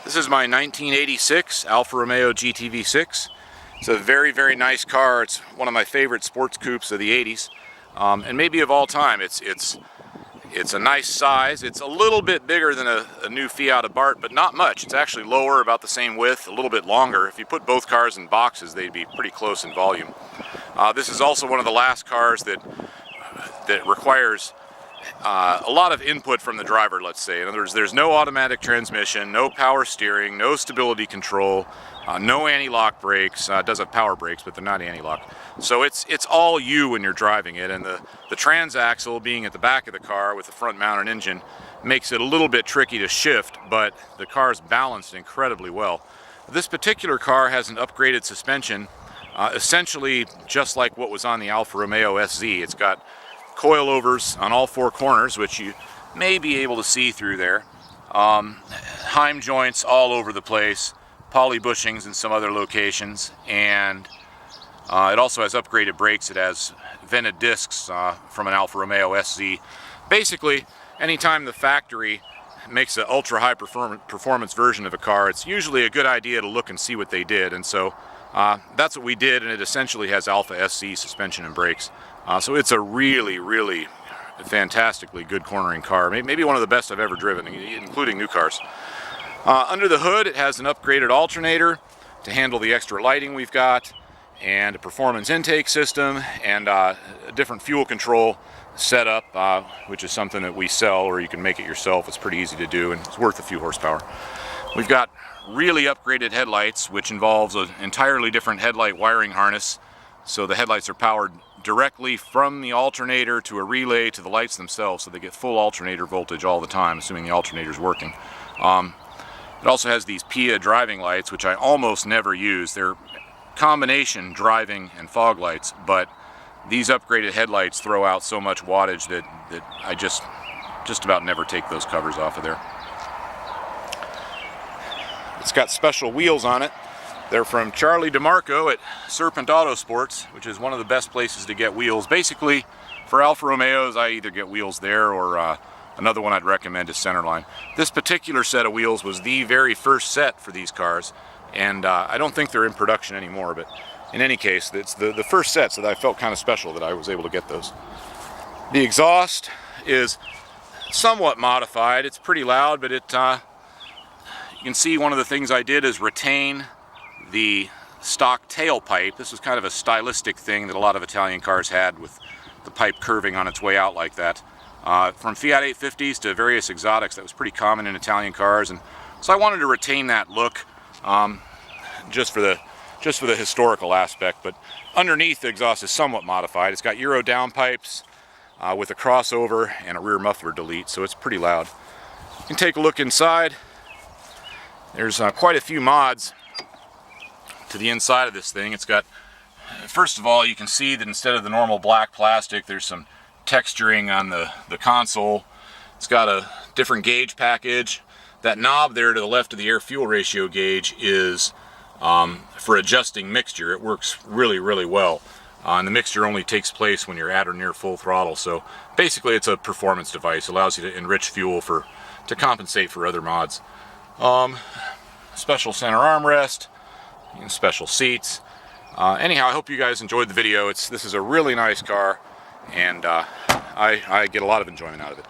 This is my 1986 Alfa Romeo GTV6. It's a very, very nice car. It's one of my favorite sports coupes of the 80s, and maybe of all time. It's a nice size. It's a little bit bigger than a new Fiat Abarth, but not much. It's actually lower, about the same width, a little bit longer. If you put both cars in boxes, they'd be pretty close in volume. This is also one of the last cars that requires a lot of input from the driver, let's say. In other words, there's no automatic transmission, no power steering, no stability control, no anti-lock brakes. It does have power brakes, but they're not anti-lock. So it's all you when you're driving it, and the transaxle being at the back of the car with the front-mounted engine makes it a little bit tricky to shift, but the car's balanced incredibly well. This particular car has an upgraded suspension, essentially just like what was on the Alfa Romeo SZ. It's got coilovers on all four corners, which you may be able to see through there. Heim joints all over the place, poly bushings in some other locations, and it also has upgraded brakes. It has vented discs from an Alfa Romeo SZ. Basically, anytime the factory makes an ultra high performance version of a car, it's usually a good idea to look and see what they did, and so that's what we did, and it essentially has Alfa SC suspension and brakes. So it's a really, really fantastically good cornering car. Maybe one of the best I've ever driven, including new cars. Under the hood, it has an upgraded alternator to handle the extra lighting we've got, and a performance intake system, and a different fuel control setup, which is something that we sell, or you can make it yourself. It's pretty easy to do, and it's worth a few horsepower. We've got really upgraded headlights, which involves an entirely different headlight wiring harness. So the headlights are powered directly from the alternator to a relay to the lights themselves, so they get full alternator voltage all the time, assuming the alternator is working. It also has these PIA driving lights, which I almost never use. They're combination driving and fog lights, but these upgraded headlights throw out so much wattage that I just about never take those covers off of there. It's got special wheels on it. They're from Charlie DeMarco at Serpent Autosports, which is one of the best places to get wheels. Basically, for Alfa Romeos, I either get wheels there, or another one I'd recommend is Centerline. This particular set of wheels was the very first set for these cars, and I don't think they're in production anymore, but in any case, it's the first set, so that I felt kind of special that I was able to get those. The exhaust is somewhat modified. It's pretty loud, but you can see one of the things I did is retain the stock tailpipe. This was kind of a stylistic thing that a lot of Italian cars had, with the pipe curving on its way out like that. From Fiat 850s to various exotics, that was pretty common in Italian cars, and so I wanted to retain that look, just for the historical aspect. But underneath, the exhaust is somewhat modified. It's got Euro downpipes with a crossover and a rear muffler delete, so it's pretty loud. You can take a look inside. There's quite a few mods to the inside of this thing. It's got, first of all, you can see that instead of the normal black plastic, there's some texturing on the console. It's got a different gauge package. That knob there to the left of the air-fuel ratio gauge is for adjusting mixture. It works really, really well. And the mixture only takes place when you're at or near full throttle. So basically, it's a performance device. It allows you to enrich fuel to compensate for other mods. Special center armrest, special seats. Anyhow, I hope you guys enjoyed the video. This is a really nice car, and I get a lot of enjoyment out of it.